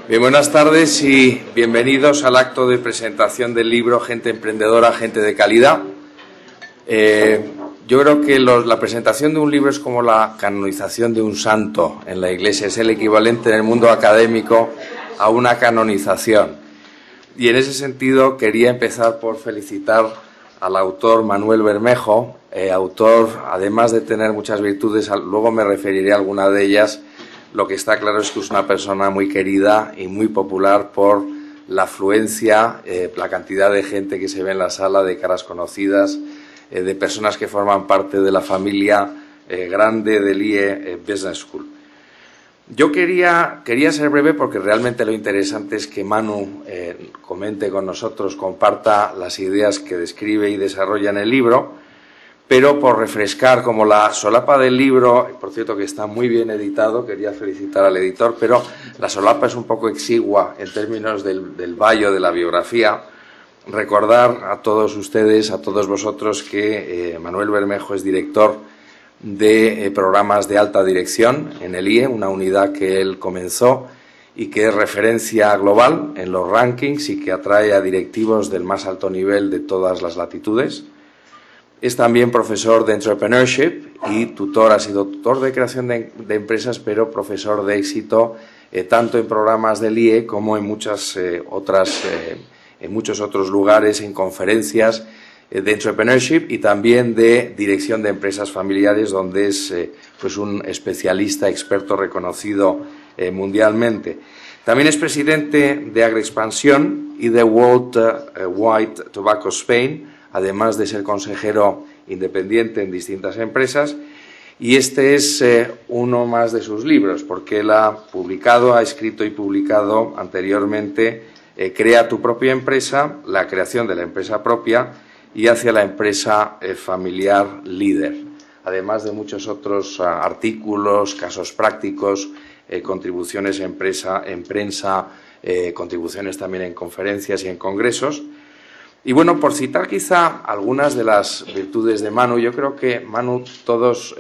Bien, buenas tardes y bienvenidos al acto de presentación del libro Gente Emprendedora, Gente de Calidad. Yo creo que la presentación de un libro es como la canonización de un santo en la Iglesia, es el equivalente en el mundo académico a una canonización. Y en ese sentido quería empezar por felicitar al autor Manuel Bermejo, autor, además de tener muchas virtudes, luego me referiré a alguna de ellas. Lo que está claro es que es una persona muy querida y muy popular por la afluencia, la cantidad de gente que se ve en la sala, de caras conocidas, de personas que forman parte de la familia grande del IE Business School. Yo quería ser breve porque realmente lo interesante es que Manu comente con nosotros, comparta las ideas que describe y desarrolla en el libro, pero por refrescar, como la solapa del libro, por cierto que está muy bien editado, quería felicitar al editor, pero la solapa es un poco exigua en términos del vallo de la biografía. Recordar a todos ustedes, a todos vosotros, que Manuel Bermejo es director de programas de alta dirección en el IE, una unidad que él comenzó y que es referencia global en los rankings y que atrae a directivos del más alto nivel de todas las latitudes. Es también profesor de Entrepreneurship y ha sido tutor de creación de empresas, pero profesor de éxito tanto en programas del IE como en muchos otros lugares, en conferencias de Entrepreneurship y también de dirección de empresas familiares, donde es pues un especialista, experto reconocido mundialmente. También es presidente de AgriExpansión y de World White Tobacco Spain, además de ser consejero independiente en distintas empresas, y este es uno más de sus libros, porque él ha escrito y publicado anteriormente Crea tu propia empresa, la creación de la empresa propia y hacia la empresa familiar líder, además de muchos otros artículos, casos prácticos, contribuciones en prensa, contribuciones también en conferencias y en congresos. Y bueno, por citar quizá algunas de las virtudes de Manu, yo creo que Manu todos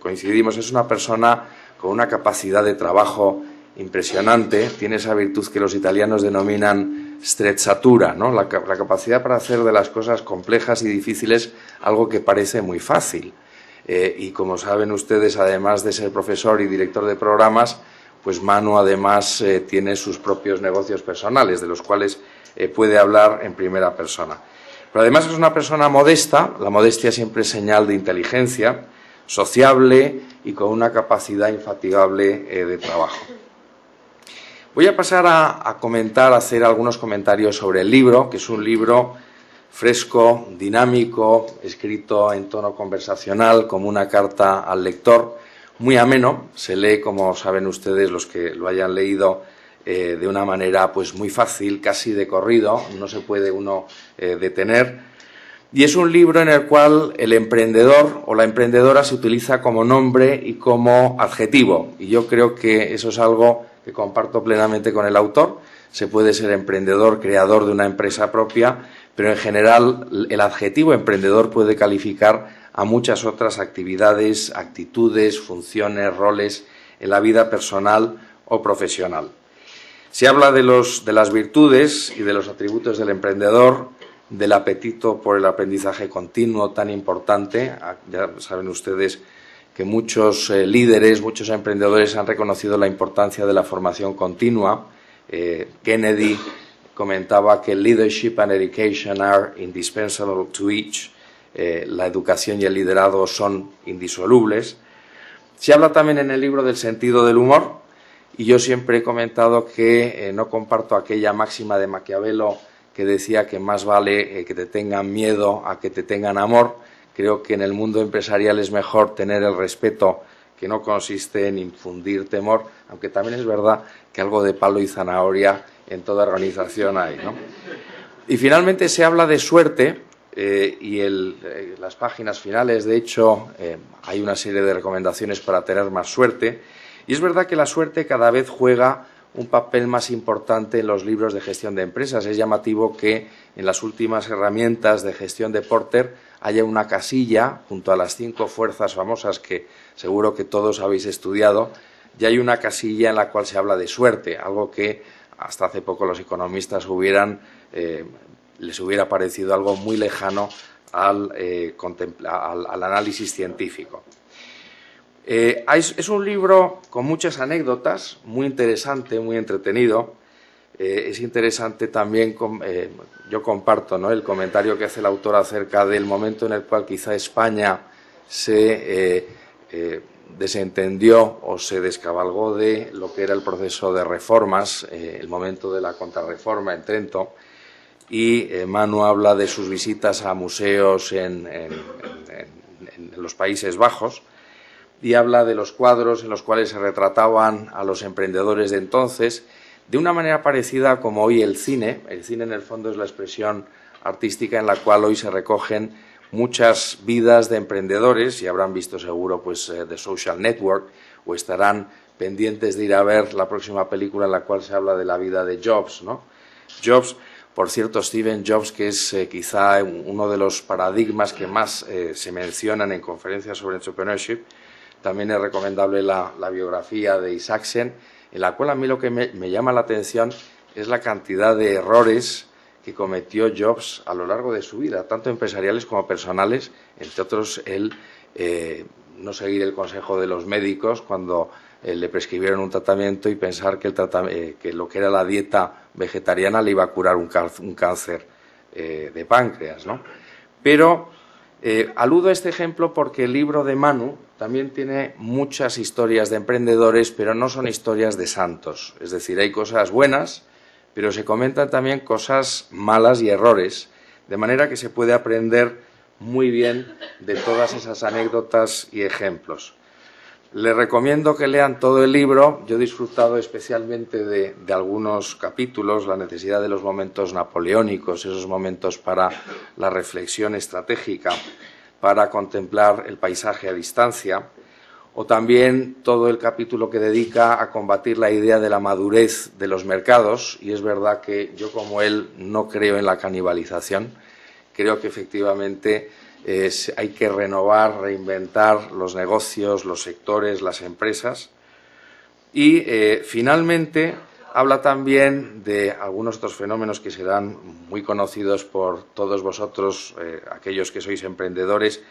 coincidimos, es una persona con una capacidad de trabajo impresionante, tiene esa virtud que los italianos denominan strezzatura, ¿no? La capacidad para hacer de las cosas complejas y difíciles algo que parece muy fácil. Y como saben ustedes, además de ser profesor y director de programas, pues Manu además tiene sus propios negocios personales, de los cuales puede hablar en primera persona. Pero además es una persona modesta, la modestia siempre es señal de inteligencia, sociable y con una capacidad infatigable de trabajo. Voy a pasar a hacer algunos comentarios sobre el libro, que es un libro fresco, dinámico, escrito en tono conversacional, como una carta al lector, muy ameno, se lee, como saben ustedes, los que lo hayan leído, de una manera pues muy fácil, casi de corrido, no se puede uno detener. Y es un libro en el cual el emprendedor o la emprendedora se utiliza como nombre y como adjetivo. Y yo creo que eso es algo que comparto plenamente con el autor. Se puede ser emprendedor, creador de una empresa propia, pero en general el adjetivo emprendedor puede calificar a muchas otras actividades, actitudes, funciones, roles en la vida personal o profesional. Se habla de las virtudes y de los atributos del emprendedor, del apetito por el aprendizaje continuo tan importante. Ya saben ustedes que muchos líderes, muchos emprendedores han reconocido la importancia de la formación continua. Kennedy comentaba que leadership and education are indispensable to each. La educación y el liderazgo son indisolubles. Se habla también en el libro del sentido del humor. Y yo siempre he comentado que no comparto aquella máxima de Maquiavelo que decía que más vale que te tengan miedo a que te tengan amor. Creo que en el mundo empresarial es mejor tener el respeto, que no consiste en infundir temor, aunque también es verdad que algo de palo y zanahoria en toda organización hay, ¿no? Y finalmente se habla de suerte y las páginas finales, de hecho, hay una serie de recomendaciones para tener más suerte. Y es verdad que la suerte cada vez juega un papel más importante en los libros de gestión de empresas. Es llamativo que en las últimas herramientas de gestión de Porter haya una casilla junto a las 5 fuerzas famosas que seguro que todos habéis estudiado. Ya hay una casilla en la cual se habla de suerte, algo que hasta hace poco los economistas les hubiera parecido algo muy lejano al análisis científico. Es un libro con muchas anécdotas, muy interesante, muy entretenido. Es interesante también, yo comparto, ¿no?, el comentario que hace el autor acerca del momento en el cual quizá España se desentendió o se descabalgó de lo que era el proceso de reformas, el momento de la contrarreforma en Trento, y Manu habla de sus visitas a museos en los Países Bajos y habla de los cuadros en los cuales se retrataban a los emprendedores de entonces de una manera parecida como hoy el cine. El cine, en el fondo, es la expresión artística en la cual hoy se recogen muchas vidas de emprendedores, y habrán visto seguro pues The Social Network, o estarán pendientes de ir a ver la próxima película en la cual se habla de la vida de Jobs, ¿no? Jobs, por cierto, Steve Jobs, que es quizá uno de los paradigmas que más se mencionan en conferencias sobre entrepreneurship. También es recomendable la biografía de Isaacson, en la cual a mí lo que me llama la atención es la cantidad de errores que cometió Jobs a lo largo de su vida, tanto empresariales como personales, entre otros el no seguir el consejo de los médicos cuando le prescribieron un tratamiento y pensar que lo que era la dieta vegetariana le iba a curar un cáncer de páncreas, ¿no? Pero aludo a este ejemplo porque el libro de Manu también tiene muchas historias de emprendedores, pero no son historias de santos. Es decir, hay cosas buenas, pero se comentan también cosas malas y errores, de manera que se puede aprender muy bien de todas esas anécdotas y ejemplos. Les recomiendo que lean todo el libro. Yo he disfrutado especialmente de algunos capítulos, la necesidad de los momentos napoleónicos, esos momentos para la reflexión estratégica, para contemplar el paisaje a distancia, o también todo el capítulo que dedica a combatir la idea de la madurez de los mercados. Y es verdad que yo, como él, no creo en la canibalización. Creo que efectivamente hay que renovar, reinventar los negocios, los sectores, las empresas. Y finalmente habla también de algunos otros fenómenos que serán muy conocidos por todos vosotros, aquellos que sois emprendedores.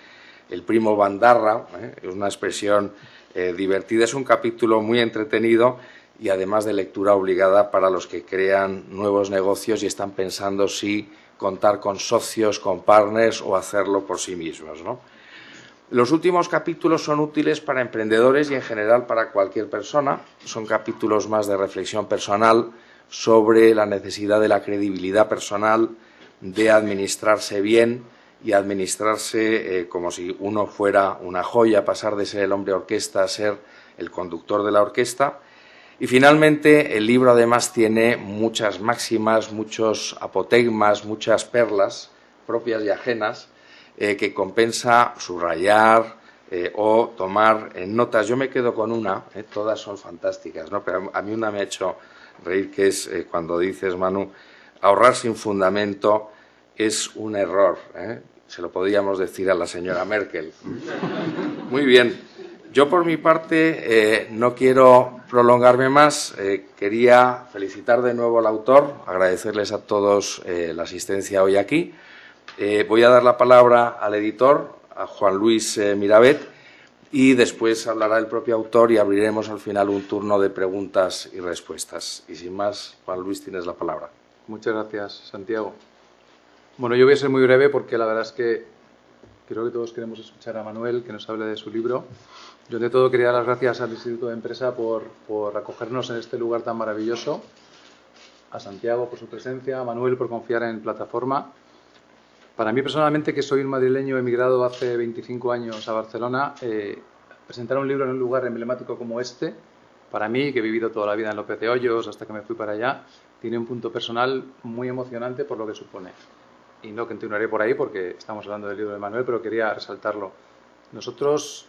El primo bandarra, es una expresión divertida, es un capítulo muy entretenido y además de lectura obligada para los que crean nuevos negocios y están pensando si contar con socios, con partners o hacerlo por sí mismos, ¿no? Los últimos capítulos son útiles para emprendedores y en general para cualquier persona. Son capítulos más de reflexión personal sobre la necesidad de la credibilidad personal, de administrarse bien y administrarse como si uno fuera una joya, pasar de ser el hombre orquesta a ser el conductor de la orquesta. Y finalmente el libro además tiene muchas máximas, muchos apotegmas, muchas perlas propias y ajenas que compensa subrayar o tomar notas. Yo me quedo con una, todas son fantásticas, ¿no? Pero a mí una me ha hecho reír, que es cuando dices, Manu, ahorrar sin fundamento es un error. Se lo podríamos decir a la señora Merkel. Muy bien. Yo, por mi parte, no quiero prolongarme más. Quería felicitar de nuevo al autor, agradecerles a todos la asistencia hoy aquí. Voy a dar la palabra al editor, a Juan Luis Mirabet, y después hablará el propio autor y abriremos al final un turno de preguntas y respuestas. Y sin más, Juan Luis, tienes la palabra. Muchas gracias, Santiago. Bueno, yo voy a ser muy breve porque la verdad es que creo que todos queremos escuchar a Manuel, que nos hable de su libro. Yo, de todo, quería dar las gracias al Instituto de Empresa por acogernos en este lugar tan maravilloso, a Santiago por su presencia, a Manuel por confiar en Plataforma. Para mí, personalmente, que soy un madrileño emigrado hace 25 años a Barcelona, presentar un libro en un lugar emblemático como este, para mí, que he vivido toda la vida en López de Hoyos hasta que me fui para allá, tiene un punto personal muy emocionante por lo que supone. Y no continuaré por ahí porque estamos hablando del libro de Manuel, pero quería resaltarlo. Nosotros,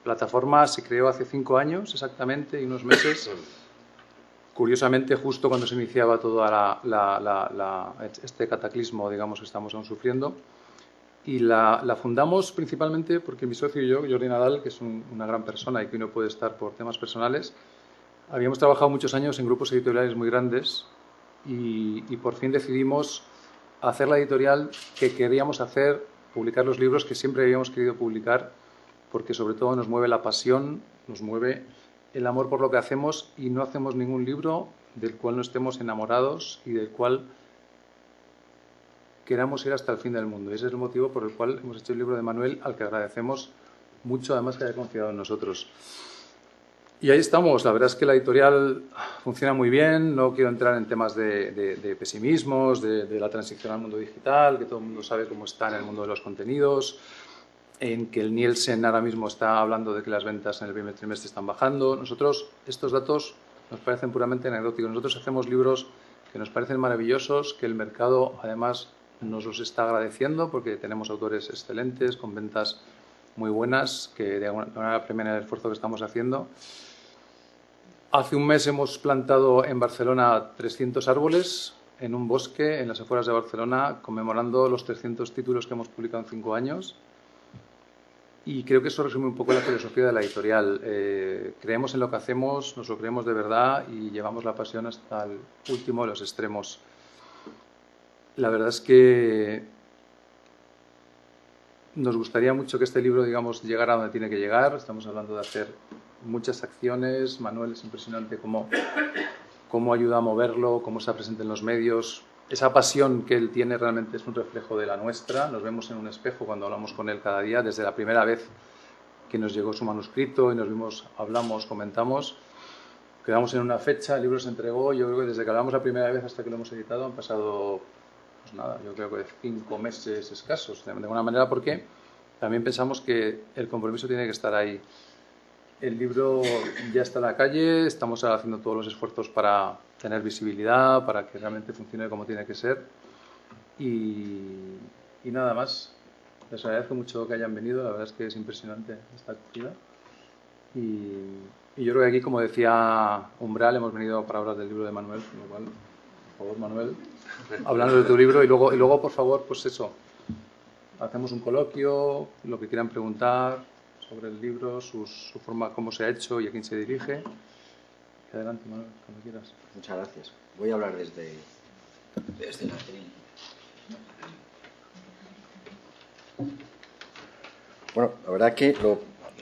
Plataforma se creó hace 5 años exactamente y unos meses, curiosamente justo cuando se iniciaba todo este cataclismo, digamos, que estamos aún sufriendo. Y la fundamos principalmente porque mi socio y yo, Jordi Nadal, que es una gran persona y que hoy no puede estar por temas personales, habíamos trabajado muchos años en grupos editoriales muy grandes y por fin decidimos hacer la editorial que queríamos hacer, publicar los libros que siempre habíamos querido publicar, porque sobre todo nos mueve la pasión, nos mueve el amor por lo que hacemos y no hacemos ningún libro del cual no estemos enamorados y del cual queramos ir hasta el fin del mundo. Ese es el motivo por el cual hemos hecho el libro de Manuel, al que agradecemos mucho, además, que haya confiado en nosotros. Y ahí estamos. La verdad es que la editorial funciona muy bien. No quiero entrar en temas de pesimismos, de la transición al mundo digital, que todo el mundo sabe cómo está en el mundo de los contenidos, en que el Nielsen ahora mismo está hablando de que las ventas en el primer trimestre están bajando. Nosotros, estos datos nos parecen puramente anecdóticos. Nosotros hacemos libros que nos parecen maravillosos, que el mercado, además, nos los está agradeciendo porque tenemos autores excelentes, con ventas muy buenas, que de alguna manera premian el esfuerzo que estamos haciendo. Hace un mes hemos plantado en Barcelona 300 árboles en un bosque en las afueras de Barcelona, conmemorando los 300 títulos que hemos publicado en 5 años. Y creo que eso resume un poco la filosofía de la editorial. Creemos en lo que hacemos, nos lo creemos de verdad y llevamos la pasión hasta el último de los extremos. La verdad es que nos gustaría mucho que este libro, digamos, llegara a donde tiene que llegar. Estamos hablando de hacer muchas acciones. Manuel es impresionante cómo ayuda a moverlo, cómo está presente en los medios. Esa pasión que él tiene realmente es un reflejo de la nuestra. Nos vemos en un espejo cuando hablamos con él cada día, desde la primera vez que nos llegó su manuscrito y nos vimos, hablamos, comentamos. Quedamos en una fecha, el libro se entregó. Yo creo que desde que hablamos la primera vez hasta que lo hemos editado han pasado, pues nada, yo creo que 5 meses escasos. De alguna manera, porque también pensamos que el compromiso tiene que estar ahí. El libro ya está en la calle, estamos haciendo todos los esfuerzos para tener visibilidad, para que realmente funcione como tiene que ser. Y nada más. Les agradezco mucho que hayan venido, la verdad es que es impresionante esta actividad. Y yo creo que aquí, como decía Umbral, hemos venido para hablar del libro de Manuel, con lo cual, por favor, Manuel, hablando de tu libro y luego, por favor, pues eso, hacemos un coloquio, lo que quieran preguntar sobre el libro, su forma, cómo se ha hecho y a quién se dirige. Adelante, Manuel, cuando quieras. Muchas gracias. Voy a hablar desde la tribuna. Bueno, la verdad que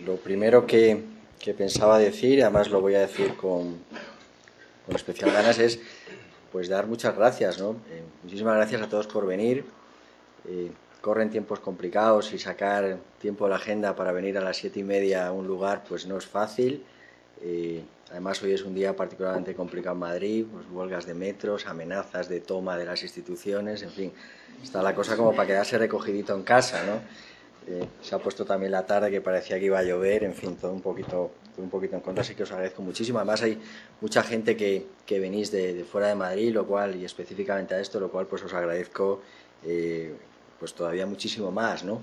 lo primero que pensaba decir, y además lo voy a decir con especial ganas, es pues dar muchas gracias, ¿no? Muchísimas gracias a todos por venir. Corren tiempos complicados y sacar tiempo de la agenda para venir a las 7:30 a un lugar pues no es fácil. Además hoy es un día particularmente complicado en Madrid, pues huelgas de metros, amenazas de toma de las instituciones, en fin, está la cosa como para quedarse recogidito en casa, ¿no? Se ha puesto también la tarde que parecía que iba a llover, en fin, todo un poquito en contra, así que os agradezco muchísimo. Además hay mucha gente que venís de fuera de Madrid, lo cual, y específicamente a esto, lo cual pues os agradezco pues todavía muchísimo más, ¿no?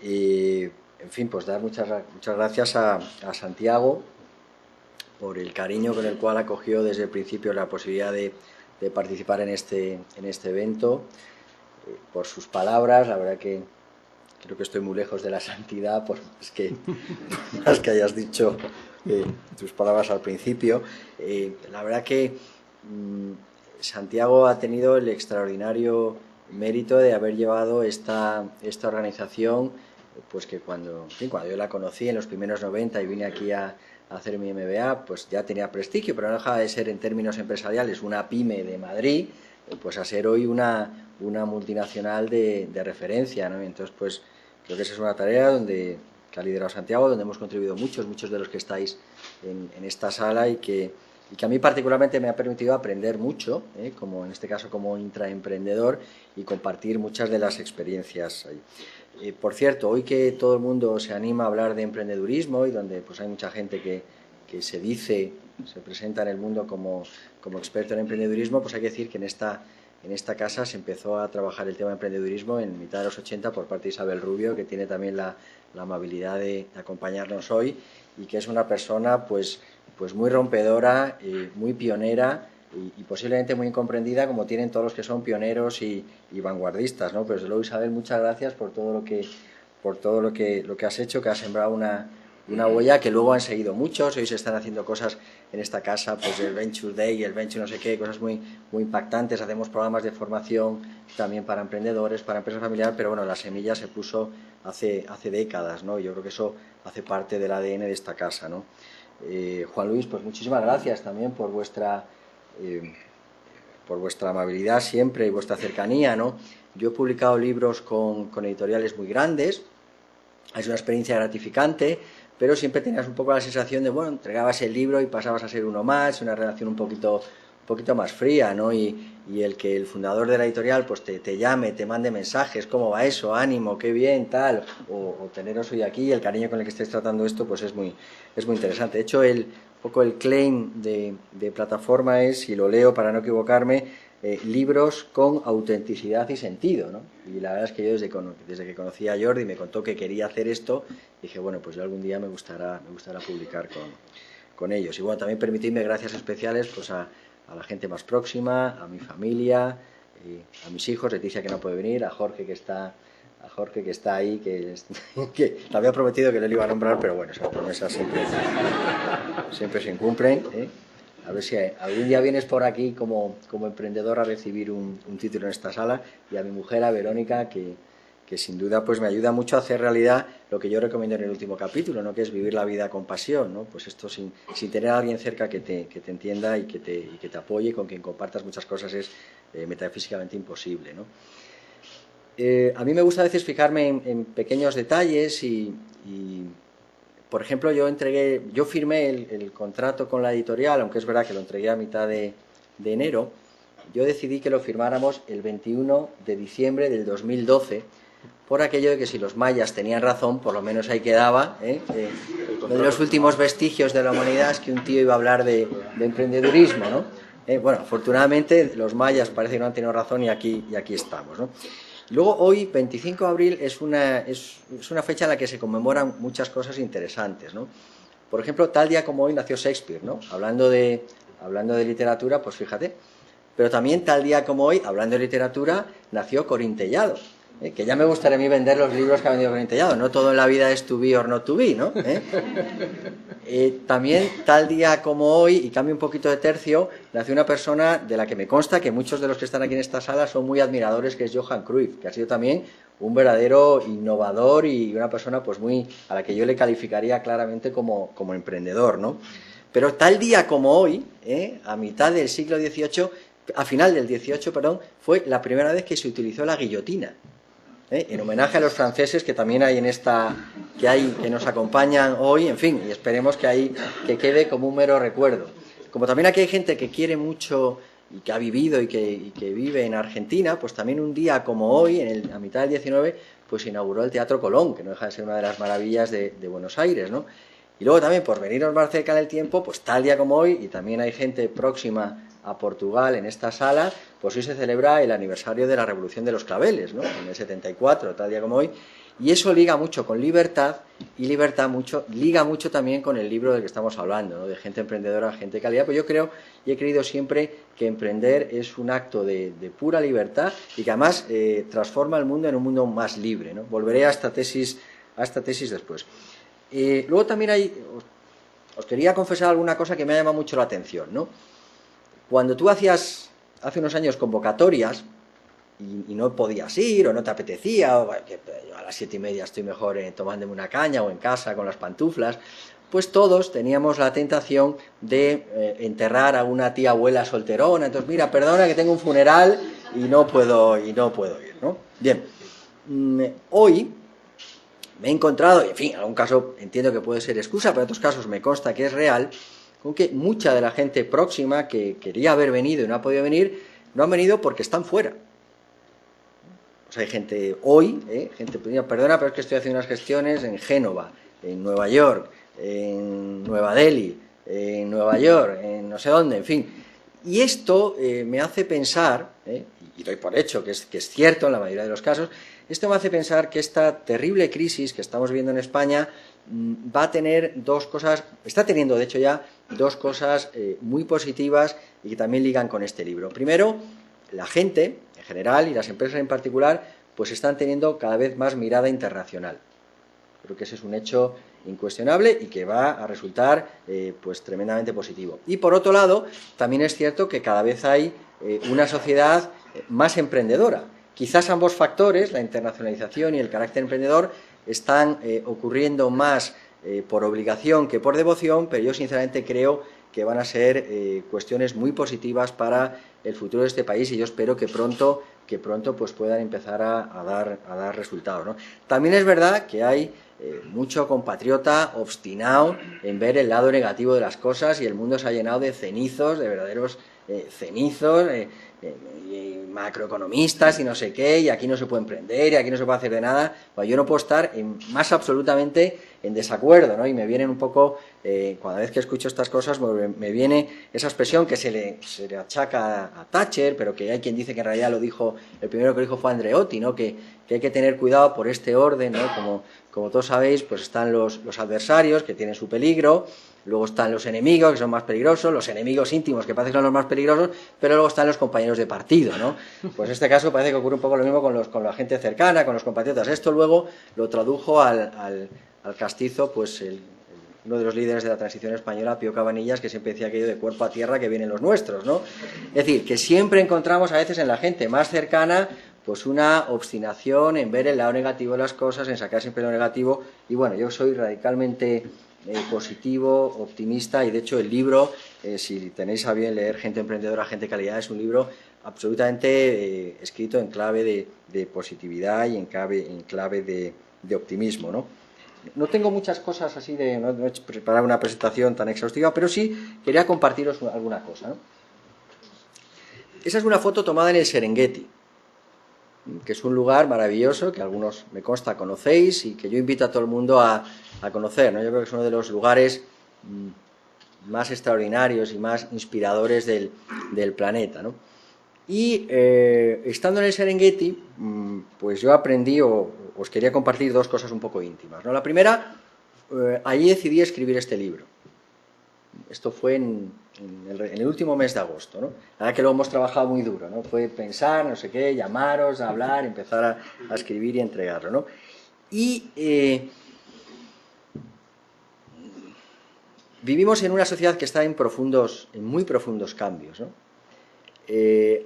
En fin, pues dar muchas gracias a Santiago por el cariño con el cual acogió desde el principio la posibilidad de participar en este evento, por sus palabras. La verdad que creo que estoy muy lejos de la santidad, por más que hayas dicho tus palabras al principio. La verdad que Santiago ha tenido el extraordinario mérito de haber llevado esta organización, pues que cuando yo la conocí en los primeros 90 y vine aquí a hacer mi MBA, pues ya tenía prestigio, pero no dejaba de ser en términos empresariales una pyme de Madrid, pues a ser hoy una multinacional de referencia, ¿no? Y entonces, pues creo que esa es una tarea que ha liderado Santiago, donde hemos contribuido muchos de los que estáis en esta sala y que a mí particularmente me ha permitido aprender mucho, como en este caso como intraemprendedor, y compartir muchas de las experiencias ahí. Por cierto, hoy que todo el mundo se anima a hablar de emprendedurismo y donde pues hay mucha gente que se presenta en el mundo como experto en emprendedurismo, pues hay que decir que en esta casa se empezó a trabajar el tema de emprendedurismo en mitad de los 80 por parte de Isabel Rubio, que tiene también la amabilidad de acompañarnos hoy y que es una persona pues muy rompedora, muy pionera y posiblemente muy incomprendida, como tienen todos los que son pioneros y vanguardistas, ¿no? Pero desde luego, Isabel, muchas gracias por todo lo que has hecho, que has sembrado una una huella que luego han seguido muchos. Hoy se están haciendo cosas en esta casa, pues el Venture Day, el Venture no sé qué, cosas muy impactantes. Hacemos programas de formación también para emprendedores, para empresas familiares, pero bueno, la semilla se puso hace décadas, ¿no? Yo creo que eso hace parte del ADN de esta casa, ¿no? Juan Luis, pues muchísimas gracias también por vuestra amabilidad siempre y vuestra cercanía, ¿no? Yo he publicado libros con editoriales muy grandes, es una experiencia gratificante, pero siempre tenías un poco la sensación de, bueno, entregabas el libro y pasabas a ser uno más, una relación un poquito más fría, ¿no? Y el que el fundador de la editorial pues te llame, te mande mensajes, ¿cómo va eso? Ánimo, qué bien, tal, o teneros hoy aquí, el cariño con el que estáis tratando esto, pues es muy interesante. De hecho, un poco el claim de plataforma es, y lo leo para no equivocarme, libros con autenticidad y sentido, ¿no? Y la verdad es que yo desde que conocí a Jordi me contó que quería hacer esto, dije, bueno, pues yo algún día me gustará publicar con ellos. Y bueno, también permitidme gracias especiales pues a la gente más próxima, a mi familia, a mis hijos, Leticia que no puede venir, a Jorge que está ahí, que le había prometido que le iba a nombrar, pero bueno, esas promesas siempre se incumplen, ¿eh? A ver si algún día vienes por aquí como emprendedor a recibir un título en esta sala, y a mi mujer, a Verónica, que sin duda pues me ayuda mucho a hacer realidad lo que yo recomiendo en el último capítulo, ¿no? Que es vivir la vida con pasión, ¿no? Pues esto sin tener a alguien cerca que te entienda y que te apoye, con quien compartas muchas cosas, es metafísicamente imposible, ¿no? A mí me gusta a veces fijarme en pequeños detalles y por ejemplo, yo firmé el contrato con la editorial, aunque es verdad que lo entregué a mitad de enero. Yo decidí que lo firmáramos el 21 de diciembre del 2012, por aquello de que si los mayas tenían razón, por lo menos ahí quedaba, uno de los últimos vestigios de la humanidad es que un tío iba a hablar de emprendedurismo, ¿no? Bueno, afortunadamente los mayas parece que no han tenido razón y aquí estamos, ¿no? Luego hoy, 25 de abril, es una fecha en la que se conmemoran muchas cosas interesantes, ¿no? Por ejemplo, tal día como hoy nació Shakespeare, ¿no? Hablando de literatura, pues fíjate. Pero también tal día como hoy, hablando de literatura, nació Corín Tellado, que ya me gustaría a mí vender los libros que ha vendido Corín Tellado. No todo en la vida es to be or not to be, ¿no? También tal día como hoy, y cambio un poquito de tercio, nació una persona de la que me consta que muchos de los que están aquí en esta sala son muy admiradores, que es Johan Cruyff, que ha sido también un verdadero innovador y una persona pues a la que yo le calificaría claramente como emprendedor, ¿no? Pero tal día como hoy, a mitad del siglo XVIII, a final del XVIII, perdón, fue la primera vez que se utilizó la guillotina, en homenaje a los franceses que también hay que nos acompañan hoy, en fin, y esperemos que quede como un mero recuerdo. Como también aquí hay gente que quiere mucho y que ha vivido y que vive en Argentina, pues también un día como hoy, a mitad del 19, pues se inauguró el Teatro Colón, que no deja de ser una de las maravillas de Buenos Aires, ¿no? Y luego también, por venirnos más cerca en el tiempo, pues tal día como hoy, y también hay gente próxima a Portugal en esta sala, pues hoy se celebra el aniversario de la Revolución de los Claveles, ¿no? En el 74, tal día como hoy, y eso liga mucho con libertad, y libertad liga mucho también con el libro del que estamos hablando, ¿no? De gente emprendedora, gente de calidad. Pues yo creo y he creído siempre que emprender es un acto de pura libertad y que además transforma el mundo en un mundo más libre, ¿no? Volveré a esta tesis después. Luego también os quería confesar alguna cosa que me ha llamado mucho la atención, ¿no? Cuando tú hacías hace unos años convocatorias y no podías ir o no te apetecía, o que yo a las 7:30 estoy mejor tomándome una caña o en casa con las pantuflas, pues todos teníamos la tentación de enterrar a una tía abuela solterona. Entonces, mira, perdona que tengo un funeral y no puedo ir, ¿no? Bien, hoy me he encontrado, y en fin, en algún caso entiendo que puede ser excusa, pero en otros casos me consta que es real, con que mucha de la gente próxima que quería haber venido y no ha podido venir, no han venido porque están fuera. O sea, hay gente hoy, gente, perdona, pero es que estoy haciendo unas gestiones en Génova, en Nueva York, en Nueva Delhi, en Nueva York, en no sé dónde, en fin. Y esto me hace pensar, y doy por hecho que es cierto en la mayoría de los casos, esto me hace pensar que esta terrible crisis que estamos viendo en España va a tener dos cosas, está teniendo de hecho ya dos cosas muy positivas y que también ligan con este libro. Primero, la gente en general y las empresas en particular pues están teniendo cada vez más mirada internacional. Creo que ese es un hecho incuestionable y que va a resultar pues tremendamente positivo. Y por otro lado, también es cierto que cada vez hay una sociedad más emprendedora. Quizás ambos factores, la internacionalización y el carácter emprendedor, están ocurriendo más por obligación que por devoción, pero yo sinceramente creo que van a ser cuestiones muy positivas para el futuro de este país y yo espero que pronto pues puedan empezar a dar resultados, ¿no? También es verdad que hay mucho compatriota obstinado en ver el lado negativo de las cosas y el mundo se ha llenado de cenizos, de verdaderos cenizos, macroeconomistas y no sé qué, y aquí no se puede emprender y aquí no se puede hacer de nada. Bueno, yo no puedo estar más absolutamente en desacuerdo, ¿no? Y me vienen un poco, cada vez que escucho estas cosas, me viene esa expresión que se le achaca a Thatcher, pero que hay quien dice que en realidad lo dijo, el primero que lo dijo fue Andreotti, ¿no? Que hay que tener cuidado por este orden, ¿no? Como todos sabéis, pues están los adversarios, que tienen su peligro. Luego están los enemigos, que son más peligrosos, los enemigos íntimos, que parece que son los más peligrosos, pero luego están los compañeros de partido, ¿no? Pues en este caso parece que ocurre un poco lo mismo con la gente cercana, con los compatriotas. Esto luego lo tradujo al castizo, pues uno de los líderes de la transición española, Pío Cabanillas, que siempre decía aquello de cuerpo a tierra que vienen los nuestros, ¿no? Es decir, que siempre encontramos a veces en la gente más cercana pues una obstinación en ver el lado negativo de las cosas, en sacar siempre lo negativo, y bueno, yo soy radicalmente positivo, optimista, y de hecho el libro, si tenéis a bien leer Gente Emprendedora, Gente de Calidad, es un libro absolutamente escrito en clave de positividad y en clave de optimismo, ¿no? No tengo muchas cosas así, no he preparado una presentación tan exhaustiva, pero sí quería compartiros alguna cosa, ¿no? Esa es una foto tomada en el Serengeti, que es un lugar maravilloso que algunos, me consta, conocéis y que yo invito a todo el mundo a conocer, ¿no? Yo creo que es uno de los lugares más extraordinarios y más inspiradores del planeta, ¿no? Y estando en el Serengeti, pues yo aprendí, os quería compartir dos cosas un poco íntimas, ¿no? La primera, allí decidí escribir este libro. Esto fue en el último mes de agosto, ¿no? La verdad que lo hemos trabajado muy duro, ¿no? Fue pensar, no sé qué, llamaros, hablar, empezar a escribir y entregarlo, ¿no? Y vivimos en una sociedad que está en muy profundos cambios, ¿no?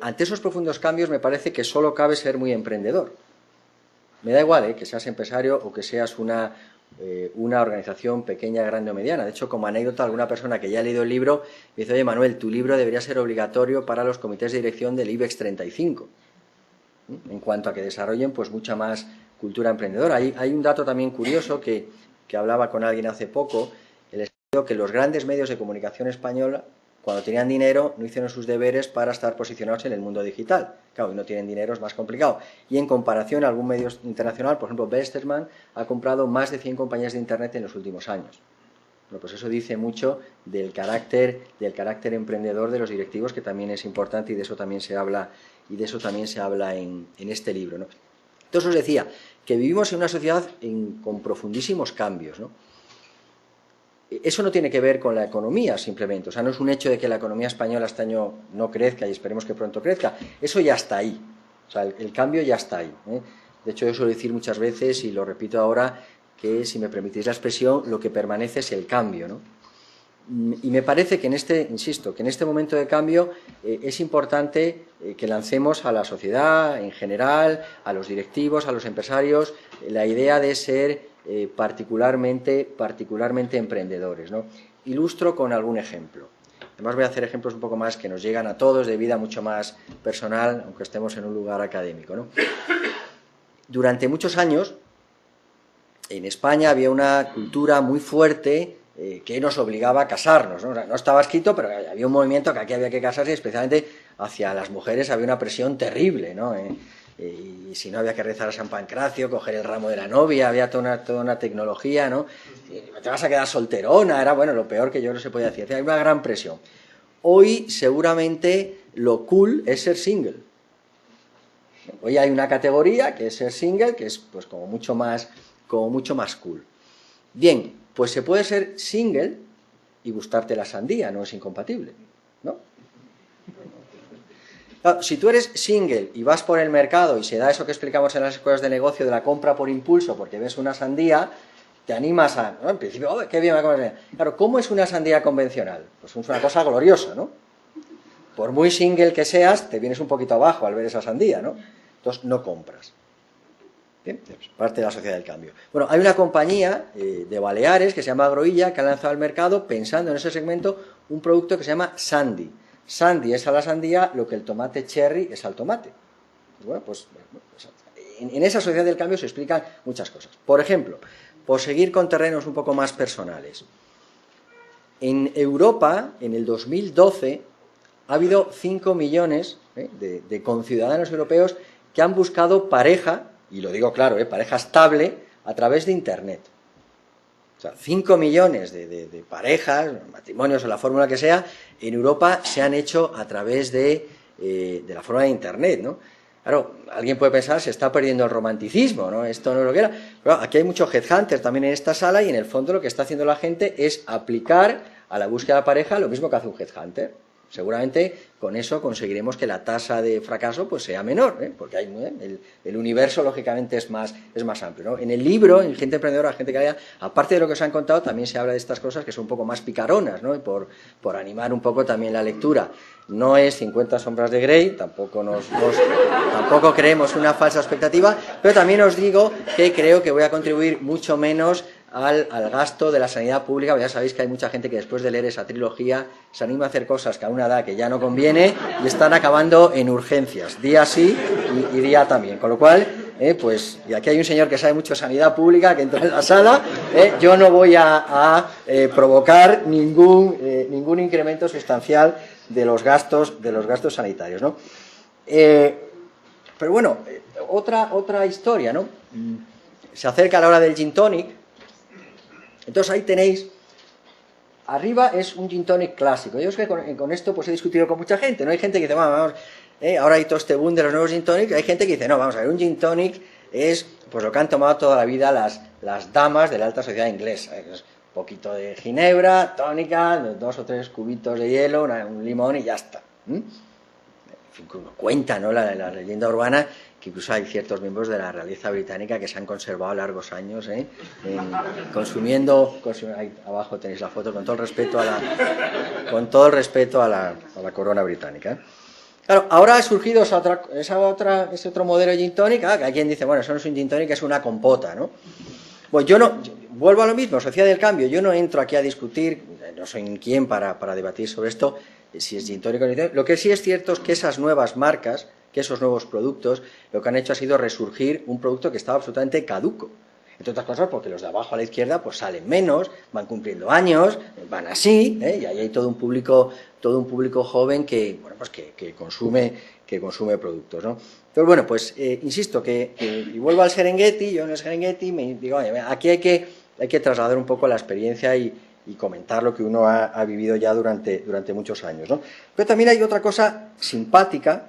Ante esos profundos cambios me parece que solo cabe ser muy emprendedor. Me da igual, que seas empresario o que seas una organización pequeña, grande o mediana. De hecho, como anécdota, alguna persona que ya ha leído el libro me dice: oye, Manuel, tu libro debería ser obligatorio para los comités de dirección del IBEX 35, en cuanto a que desarrollen pues mucha más cultura emprendedora. Hay un dato también curioso que hablaba con alguien hace poco, que los grandes medios de comunicación española, cuando tenían dinero, no hicieron sus deberes para estar posicionados en el mundo digital. Claro, y no tienen dinero, es más complicado. Y en comparación a algún medio internacional, por ejemplo, Westermann ha comprado más de 100 compañías de Internet en los últimos años. Bueno, pues eso dice mucho del carácter emprendedor de los directivos, que también es importante, y de eso también se habla, en este libro, ¿no? Entonces os decía que vivimos en una sociedad con profundísimos cambios, ¿no? Eso no tiene que ver con la economía simplemente, o sea, no es un hecho de que la economía española este año no crezca y esperemos que pronto crezca, eso ya está ahí, o sea, el cambio ya está ahí, ¿eh? De hecho, yo suelo decir muchas veces, y lo repito ahora, que si me permitís la expresión, lo que permanece es el cambio, ¿no? Y me parece que en este momento de cambio es importante que lancemos a la sociedad en general, a los directivos, a los empresarios, la idea de ser particularmente emprendedores, ¿no? Ilustro con algún ejemplo. Además voy a hacer ejemplos un poco más que nos llegan a todos, de vida mucho más personal, aunque estemos en un lugar académico, ¿no? Durante muchos años en España había una cultura muy fuerte que nos obligaba a casarnos, ¿no? O sea, no estaba escrito, pero había un movimiento que aquí había que casarse, y especialmente hacia las mujeres había una presión terrible, ¿no? Y si no, había que rezar a San Pancracio, coger el ramo de la novia, había toda una tecnología, ¿no? Te vas a quedar solterona, era, bueno, lo peor que yo no se podía decir. Hay una gran presión. Hoy, seguramente, lo cool es ser single. Hoy hay una categoría que es ser single, que es pues como mucho más cool. Bien, pues se puede ser single y gustarte la sandía, no es incompatible, ¿no? Claro, si tú eres single y vas por el mercado y se da eso que explicamos en las escuelas de negocio de la compra por impulso porque ves una sandía, te animas a, ¿no? En principio, ¡oh, qué bien me comer sandía! Claro, ¿cómo es una sandía convencional? Pues es una cosa gloriosa, ¿no? Por muy single que seas, te vienes un poquito abajo al ver esa sandía, ¿no? Entonces no compras. Bien, es parte de la sociedad del cambio. Bueno, hay una compañía de Baleares que se llama Agroilla que ha lanzado al mercado, pensando en ese segmento, un producto que se llama Sandy. Sandy es a la sandía lo que el tomate cherry es al tomate. Bueno, pues en esa sociedad del cambio se explican muchas cosas. Por ejemplo, por seguir con terrenos un poco más personales. En Europa, en el 2012, ha habido 5 millones de conciudadanos europeos que han buscado pareja, y lo digo claro, pareja estable, a través de Internet. O sea, 5 millones de parejas, matrimonios o la fórmula que sea, en Europa se han hecho a través de la forma de Internet, ¿no? Claro, alguien puede pensar, se está perdiendo el romanticismo, ¿no? Esto no es lo que era. Pero aquí hay muchos headhunters también en esta sala y en el fondo lo que está haciendo la gente es aplicar a la búsqueda de pareja lo mismo que hace un headhunter. Seguramente con eso conseguiremos que la tasa de fracaso pues sea menor, porque hay, el universo lógicamente es más amplio, ¿no? En el libro, en Gente Emprendedora, Gente de Calidad, aparte de lo que os han contado, también se habla de estas cosas que son un poco más picaronas, ¿no? Y por animar un poco también la lectura. No es 50 sombras de Grey, tampoco creemos una falsa expectativa, pero también os digo que creo que voy a contribuir mucho menos al gasto de la sanidad pública. Ya sabéis que hay mucha gente que después de leer esa trilogía se anima a hacer cosas que a una edad que ya no conviene y están acabando en urgencias, día sí y día también. Con lo cual, pues, y aquí hay un señor que sabe mucho de sanidad pública que entra en la sala, yo no voy a provocar ningún incremento sustancial de los gastos sanitarios, ¿no? Pero bueno, otra historia, ¿no? Se acerca la hora del gin tonic. Entonces ahí tenéis, arriba es un gin tonic clásico. Yo es que con esto pues he discutido con mucha gente, ¿no? Hay gente que dice, vamos, ahora hay todo este boom de los nuevos gin tonics. Hay gente que dice, no, vamos a ver, un gin tonic es pues lo que han tomado toda la vida las damas de la alta sociedad inglesa. Es un poquito de ginebra, tónica, 2 o 3 cubitos de hielo, un limón y ya está. Cuenta, ¿no? La leyenda urbana que incluso hay ciertos miembros de la realeza británica que se han conservado largos años consumiendo, ahí abajo tenéis la foto, con todo el respeto a la corona británica. Claro, ahora ha surgido ese otro modelo de gin tonic, que hay quien dice, bueno, eso no es un gin tonic, es una compota, ¿no? Pues yo vuelvo a lo mismo, sociedad del cambio, yo no entro aquí a discutir, no soy quien para debatir sobre esto, si es gin tonic o no. Lo que sí es cierto es que esas nuevas marcas, que esos nuevos productos, lo que han hecho ha sido resurgir un producto que estaba absolutamente caduco. Entre otras cosas porque los de abajo a la izquierda pues salen menos, van cumpliendo años, van así, y ahí hay todo un público joven que, bueno, pues que consume productos, ¿no? Pero bueno, pues insisto y vuelvo al Serengeti. Yo en el Serengeti me digo, oye, aquí hay que trasladar un poco la experiencia y comentar lo que uno ha vivido ya durante muchos años, ¿no? Pero también hay otra cosa simpática.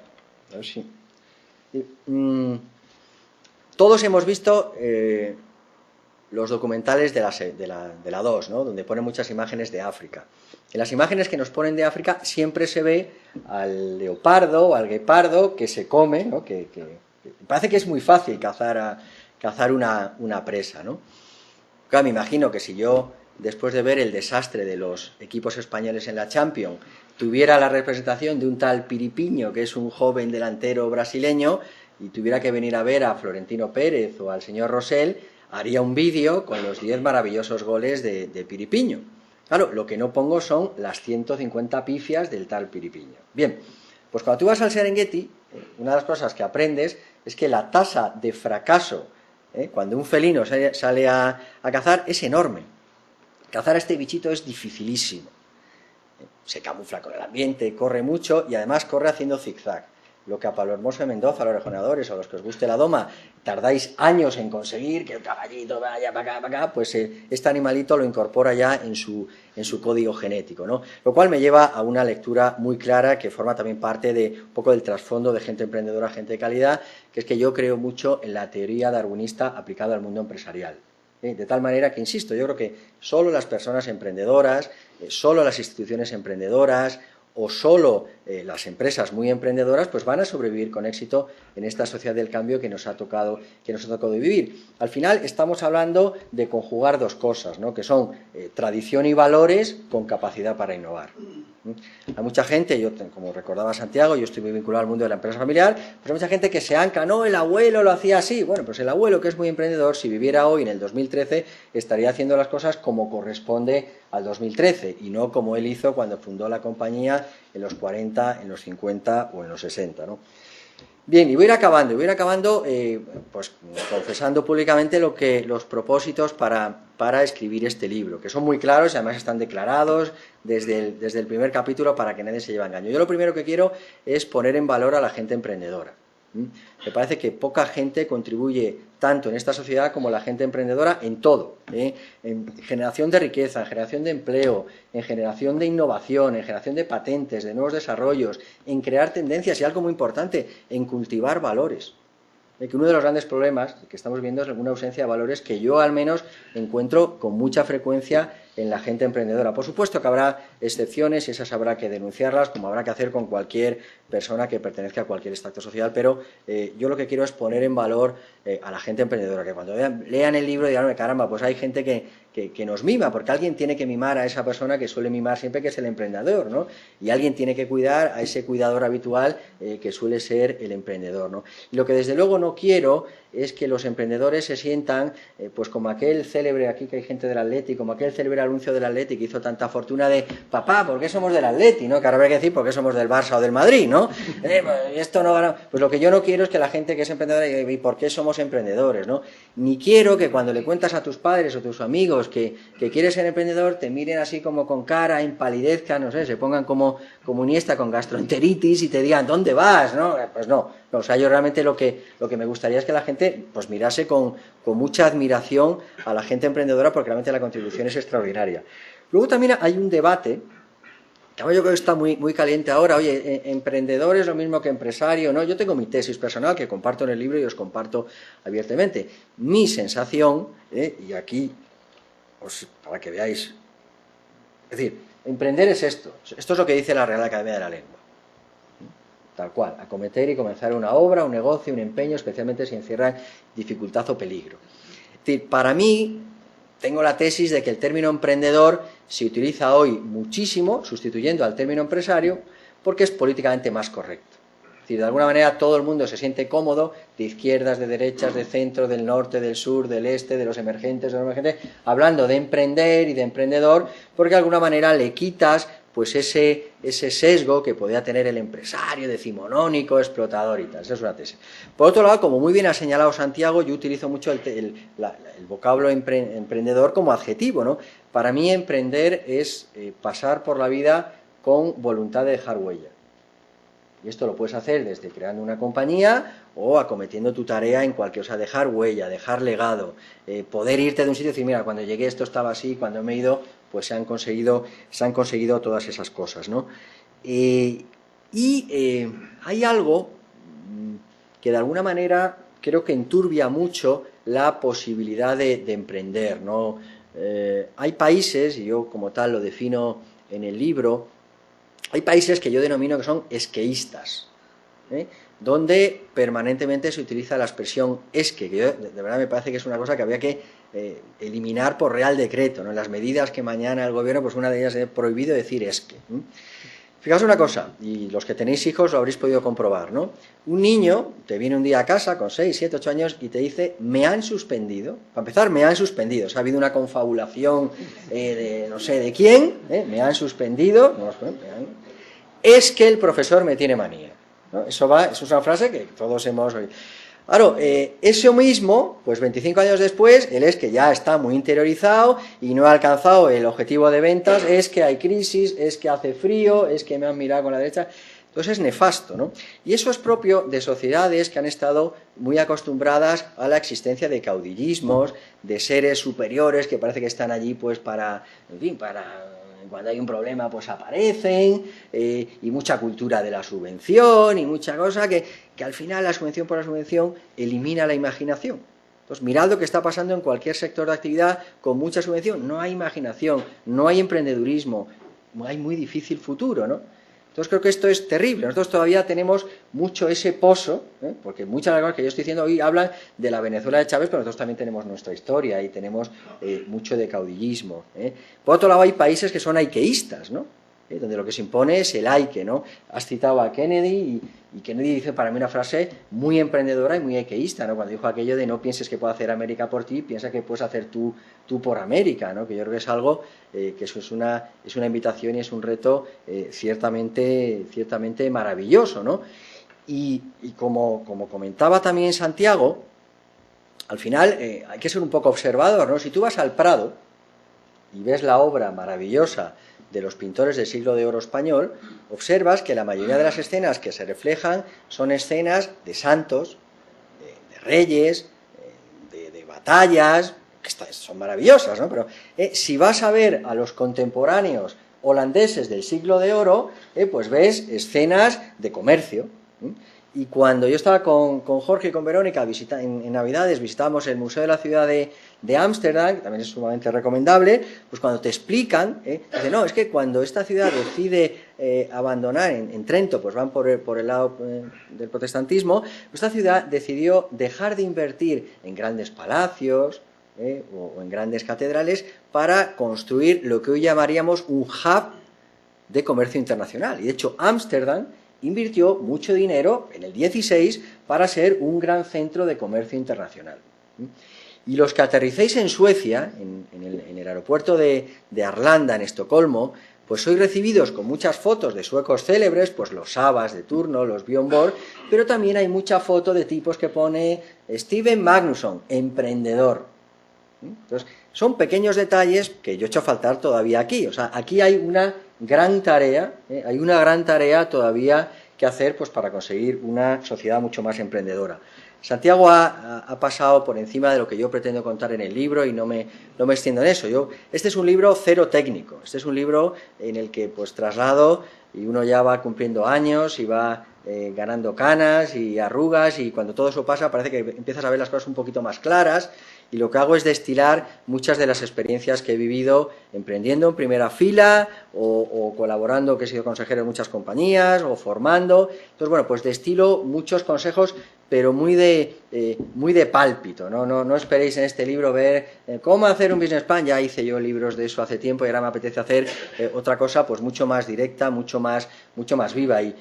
A ver si. Todos hemos visto los documentales de la 2, ¿no? Donde ponen muchas imágenes de África. En las imágenes que nos ponen de África siempre se ve al leopardo o al guepardo que se come, ¿no? Que parece que es muy fácil cazar una presa, ¿no? Claro, me imagino que si yo, después de ver el desastre de los equipos españoles en la Champions, tuviera la representación de un tal Piripiño, que es un joven delantero brasileño, y tuviera que venir a ver a Florentino Pérez o al señor Rosell, haría un vídeo con los 10 maravillosos goles de Piripiño. Claro, lo que no pongo son las 150 pifias del tal Piripiño. Bien, pues cuando tú vas al Serengeti, una de las cosas que aprendes es que la tasa de fracaso, cuando un felino sale a cazar, es enorme. Cazar a este bichito es dificilísimo. Se camufla con el ambiente, corre mucho y además corre haciendo zigzag. Lo que a Pablo Hermoso de Mendoza, a los rejoneadores o a los que os guste la doma, tardáis años en conseguir que el caballito vaya para acá, pues este animalito lo incorpora ya en su código genético, ¿no? Lo cual me lleva a una lectura muy clara que forma también parte de un poco del trasfondo de Gente Emprendedora, Gente de Calidad, que es que yo creo mucho en la teoría darwinista aplicada al mundo empresarial. De tal manera que, insisto, yo creo que solo las personas emprendedoras, solo las instituciones emprendedoras o solo las empresas muy emprendedoras, pues van a sobrevivir con éxito en esta sociedad del cambio que nos ha tocado vivir. Al final estamos hablando de conjugar dos cosas, ¿no? Que son tradición y valores con capacidad para innovar. Hay mucha gente, yo como recordaba Santiago, yo estoy muy vinculado al mundo de la empresa familiar, pero hay mucha gente que se ancla, no, el abuelo lo hacía así. Bueno, pues el abuelo, que es muy emprendedor, si viviera hoy en el 2013, estaría haciendo las cosas como corresponde al 2013 y no como él hizo cuando fundó la compañía en los 40, en los 50 o en los 60, ¿no? Bien, y voy a ir acabando pues confesando públicamente los propósitos para escribir este libro, que son muy claros y además están declarados desde el primer capítulo para que nadie se lleve a engaño. Yo lo primero que quiero es poner en valor a la gente emprendedora. Me parece que poca gente contribuye tanto en esta sociedad como la gente emprendedora en todo, en generación de riqueza, en generación de empleo, en generación de innovación, en generación de patentes, de nuevos desarrollos, en crear tendencias y algo muy importante, en cultivar valores. Que uno de los grandes problemas que estamos viendo es alguna ausencia de valores que yo al menos encuentro con mucha frecuencia en la gente emprendedora. Por supuesto que habrá excepciones y esas habrá que denunciarlas, como habrá que hacer con cualquier persona que pertenezca a cualquier estrato social, pero yo lo que quiero es poner en valor a la gente emprendedora, que cuando lean el libro digan, caramba, pues hay gente que nos mima, porque alguien tiene que mimar a esa persona que suele mimar siempre, que es el emprendedor, ¿no? Y alguien tiene que cuidar a ese cuidador habitual que suele ser el emprendedor, ¿no? Y lo que desde luego no quiero es que los emprendedores se sientan pues como aquel célebre, aquí que hay gente del Atleti, como aquel célebre anuncio del Atleti que hizo tanta fortuna de, papá, ¿por qué somos del Atleti? ¿No? Que ahora habrá que decir, ¿por qué somos del Barça o del Madrid? ¿No? Esto no gana. Pues lo que yo no quiero es que la gente que es emprendedora diga, ¿y por qué somos emprendedores? ¿No? Ni quiero que cuando le cuentas a tus padres o tus amigos que quieres ser emprendedor, te miren así como con cara, empalidezcan, no sé, se pongan como comunista con gastroenteritis y te digan, ¿dónde vas? ¿No? Pues no. O sea, yo realmente lo que me gustaría es que la gente pues mirase con mucha admiración a la gente emprendedora, porque realmente la contribución es extraordinaria. Luego también hay un debate, que yo creo que está muy, muy caliente ahora. Oye, emprendedor es lo mismo que empresario, ¿no? Yo tengo mi tesis personal que comparto en el libro y os comparto abiertamente. Mi sensación, y aquí, para que veáis, es decir, emprender es esto es lo que dice la Real Academia de la Lengua. Tal cual, acometer y comenzar una obra, un negocio, un empeño, especialmente si encierran dificultad o peligro. Es decir, para mí, tengo la tesis de que el término emprendedor se utiliza hoy muchísimo, sustituyendo al término empresario, porque es políticamente más correcto. Es decir, de alguna manera todo el mundo se siente cómodo, de izquierdas, de derechas, de centro, del norte, del sur, del este, de los emergentes, hablando de emprender y de emprendedor, porque de alguna manera le quitas pues ese sesgo que podía tener el empresario decimonónico, explotador y tal. Esa es una tesis. Por otro lado, como muy bien ha señalado Santiago, yo utilizo mucho el vocablo emprendedor como adjetivo, ¿no? Para mí emprender es pasar por la vida con voluntad de dejar huella. Y esto lo puedes hacer desde creando una compañía o acometiendo tu tarea en cualquier, o sea, dejar huella, dejar legado, poder irte de un sitio y decir, mira, cuando llegué esto estaba así, cuando me he ido, pues se han conseguido todas esas cosas, ¿no? Hay algo que de alguna manera creo que enturbia mucho la posibilidad de emprender, ¿no? Hay países, y yo como tal lo defino en el libro, hay países que yo denomino que son esqueístas, donde permanentemente se utiliza la expresión esque, que yo, de verdad me parece que es una cosa que habría que eliminar por real decreto, ¿no? En las medidas que mañana el gobierno, pues una de ellas es prohibido decir esque. Fijaos una cosa, y los que tenéis hijos lo habréis podido comprobar, ¿no? Un niño te viene un día a casa con 6, 7, 8 años y te dice, me han suspendido. Para empezar, me han suspendido. O sea, ha habido una confabulación de no sé de quién, me han suspendido. Es que el profesor me tiene manía, ¿no? Eso es una frase que todos hemos oído. Claro, eso mismo, pues 25 años después, él es que ya está muy interiorizado y no ha alcanzado el objetivo de ventas, es que hay crisis, es que hace frío, es que me han mirado con la derecha. Entonces es nefasto, ¿no? Y eso es propio de sociedades que han estado muy acostumbradas a la existencia de caudillismos, de seres superiores que parece que están allí pues para, en fin, para... Cuando hay un problema, pues aparecen, y mucha cultura de la subvención, y mucha cosa que al final la subvención por la subvención elimina la imaginación. Entonces, mirad lo que está pasando en cualquier sector de actividad con mucha subvención. No hay imaginación, no hay emprendedurismo, hay muy difícil futuro, ¿no? Entonces creo que esto es terrible. Nosotros todavía tenemos mucho ese pozo, porque muchas de las cosas que yo estoy diciendo hoy hablan de la Venezuela de Chávez, pero nosotros también tenemos nuestra historia y tenemos mucho de caudillismo. Por otro lado, hay países que son aiqueístas, ¿no? Donde lo que se impone es el aique, ¿no? Has citado a Kennedy y Kennedy dice para mí una frase muy emprendedora y muy aiqueísta, ¿no? Cuando dijo aquello de no pienses que puede hacer América por ti, piensa que puedes hacer tú por América, ¿no? Que yo creo que es algo que eso es una invitación y es un reto ciertamente maravilloso, ¿no? Y como comentaba también Santiago, al final hay que ser un poco observador, ¿no? Si tú vas al Prado y ves la obra maravillosa de los pintores del siglo de oro español, observas que la mayoría de las escenas que se reflejan son escenas de santos, de reyes, de batallas, que son maravillosas, ¿no? Pero si vas a ver a los contemporáneos holandeses del siglo de oro, pues ves escenas de comercio. Y cuando yo estaba con Jorge y con Verónica en Navidades, visitábamos el Museo de la Ciudad de Ámsterdam, que también es sumamente recomendable, pues cuando te explican, dicen, no, es que cuando esta ciudad decide abandonar en Trento, pues van por el lado del protestantismo, pues esta ciudad decidió dejar de invertir en grandes palacios o en grandes catedrales para construir lo que hoy llamaríamos un hub de comercio internacional. Y de hecho, Ámsterdam invirtió mucho dinero en el 16 para ser un gran centro de comercio internacional. Y los que aterricéis en Suecia, en el aeropuerto de Arlanda, en Estocolmo, pues sois recibidos con muchas fotos de suecos célebres, pues los Sabas de turno, los Björn Borg, pero también hay mucha foto de tipos que pone Steven Magnusson, emprendedor. Entonces, son pequeños detalles que yo he hecho faltar todavía aquí. O sea, aquí hay una gran tarea, todavía que hacer pues, para conseguir una sociedad mucho más emprendedora. Santiago ha pasado por encima de lo que yo pretendo contar en el libro y no me extiendo en eso. Este es un libro cero técnico, este es un libro en el que pues traslado y uno ya va cumpliendo años y va ganando canas y arrugas y cuando todo eso pasa parece que empiezas a ver las cosas un poquito más claras y lo que hago es destilar muchas de las experiencias que he vivido emprendiendo en primera fila o colaborando, que he sido consejero en muchas compañías o formando. Entonces, bueno, pues destilo muchos consejos pero muy de pálpito, ¿no? No esperéis en este libro ver cómo hacer un business plan, ya hice yo libros de eso hace tiempo y ahora me apetece hacer otra cosa pues mucho más directa, mucho más viva y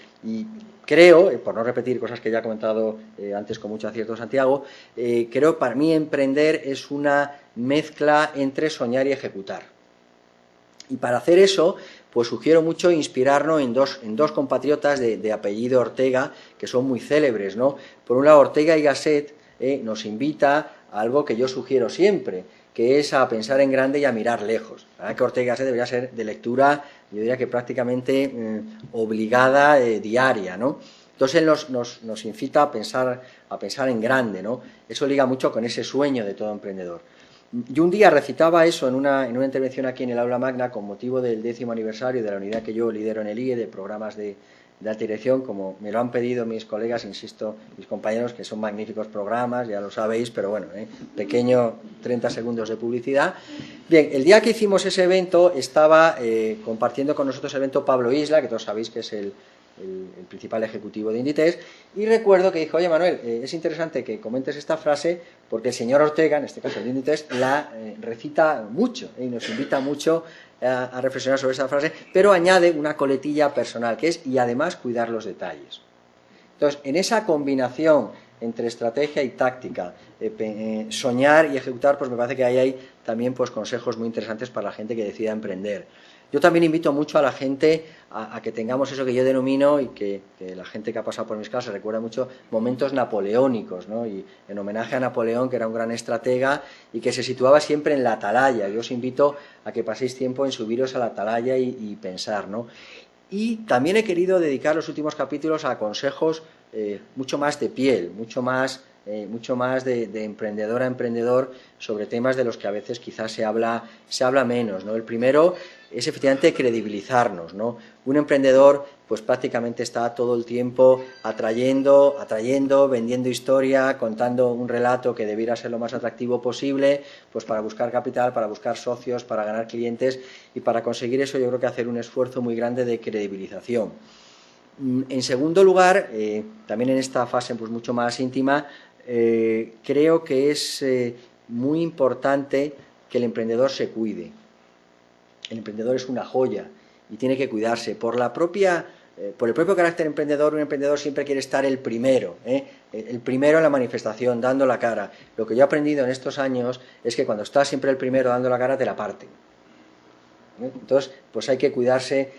creo, por no repetir cosas que ya he comentado antes con mucho acierto Santiago, creo que para mí emprender es una mezcla entre soñar y ejecutar. Y para hacer eso, pues sugiero mucho inspirarnos en dos compatriotas de apellido Ortega, que son muy célebres, ¿no? Por un lado, Ortega y Gasset nos invita a algo que yo sugiero siempre, que es a pensar en grande y a mirar lejos. La verdad que Ortega y Gasset debería ser de lectura, yo diría que prácticamente obligada, diaria, ¿no? Entonces él nos incita a pensar en grande, ¿no? Eso liga mucho con ese sueño de todo emprendedor. Yo un día recitaba eso en una intervención aquí en el Aula Magna con motivo del 10º aniversario de la unidad que yo lidero en el IE de programas de alta dirección, como me lo han pedido mis colegas, insisto, mis compañeros, que son magníficos programas, ya lo sabéis, pero bueno, pequeño 30 segundos de publicidad. Bien, el día que hicimos ese evento estaba compartiendo con nosotros el evento Pablo Isla, que todos sabéis que es el principal ejecutivo de Inditex, y recuerdo que dijo, oye Manuel, es interesante que comentes esta frase porque el señor Ortega, en este caso el de Inditex, la recita mucho y nos invita mucho a reflexionar sobre esa frase, pero añade una coletilla personal que es, y además cuidar los detalles. Entonces, en esa combinación entre estrategia y táctica, soñar y ejecutar, pues me parece que ahí hay también pues consejos muy interesantes para la gente que decida emprender. Yo también invito mucho a la gente a que tengamos eso que yo denomino, y que la gente que ha pasado por mis clases recuerda mucho, momentos napoleónicos, ¿no? Y en homenaje a Napoleón, que era un gran estratega y que se situaba siempre en la atalaya. Yo os invito a que paséis tiempo en subiros a la atalaya y pensar, ¿no? Y también he querido dedicar los últimos capítulos a consejos mucho más de piel, mucho más mucho más de emprendedor a emprendedor sobre temas de los que a veces quizás se habla menos, ¿no? El primero es efectivamente credibilizarnos, ¿no? Un emprendedor pues prácticamente está todo el tiempo atrayendo, vendiendo historia, contando un relato que debiera ser lo más atractivo posible, pues para buscar capital, para buscar socios, para ganar clientes, y para conseguir eso yo creo que hacer un esfuerzo muy grande de credibilización. En segundo lugar, también en esta fase pues mucho más íntima, creo que es muy importante que el emprendedor se cuide. El emprendedor es una joya y tiene que cuidarse. Por el propio carácter emprendedor, un emprendedor siempre quiere estar el primero en la manifestación, dando la cara. Lo que yo he aprendido en estos años es que cuando estás siempre el primero dando la cara, te la parten. Entonces, pues hay que cuidarse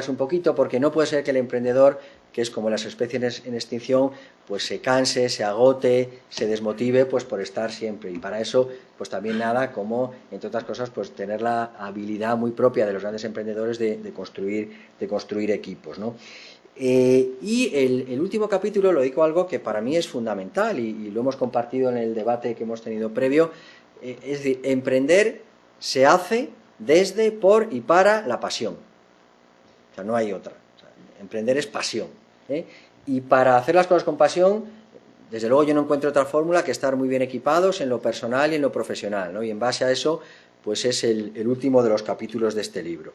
un poquito, porque no puede ser que el emprendedor, que es como las especies en extinción, pues se canse, se agote, se desmotive pues por estar siempre. Y para eso, pues también nada como, entre otras cosas, pues tener la habilidad muy propia de los grandes emprendedores de construir equipos, ¿no? Y el último capítulo lo digo algo que para mí es fundamental y lo hemos compartido en el debate que hemos tenido previo, es decir, emprender se hace desde, por y para la pasión. O sea, no hay otra. O sea, emprender es pasión, ¿eh? Y para hacer las cosas con pasión, desde luego yo no encuentro otra fórmula que estar muy bien equipados en lo personal y en lo profesional, ¿no? Y en base a eso, pues es el último de los capítulos de este libro.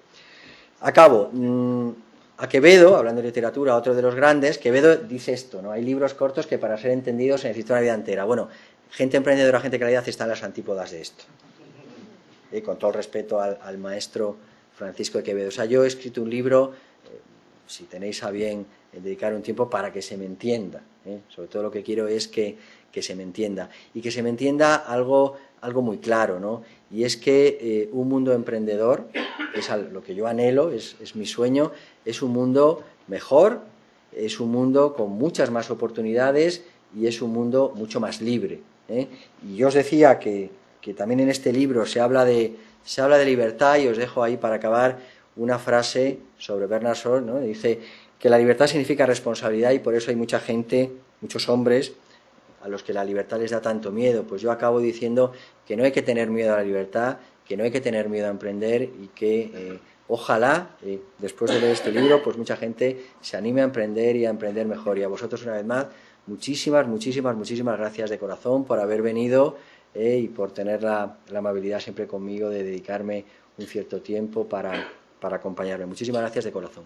Acabo. A Quevedo, hablando de literatura, otro de los grandes, Quevedo dice esto, ¿no? Hay libros cortos que para ser entendidos se necesita una vida entera. Bueno, gente emprendedora, gente de calidad está en las antípodas de esto. Con todo el respeto al maestro Francisco de Quevedo. O sea, yo he escrito un libro, si tenéis a bien dedicar un tiempo para que se me entienda. Sobre todo lo que quiero es que se me entienda. Y que se me entienda algo muy claro, ¿no? Y es que un mundo emprendedor, es lo que yo anhelo, es mi sueño, es un mundo mejor, es un mundo con muchas más oportunidades y es un mundo mucho más libre. Y yo os decía que también en este libro se habla de libertad, y os dejo ahí para acabar una frase sobre Bernard Shaw, ¿no? Dice que la libertad significa responsabilidad y por eso hay mucha gente, muchos hombres, a los que la libertad les da tanto miedo. Pues yo acabo diciendo que no hay que tener miedo a la libertad, que no hay que tener miedo a emprender y que ojalá, después de leer este libro, pues mucha gente se anime a emprender y a emprender mejor. Y a vosotros una vez más, muchísimas gracias de corazón por haber venido y por tener la amabilidad siempre conmigo de dedicarme un cierto tiempo para acompañarme. Muchísimas gracias de corazón.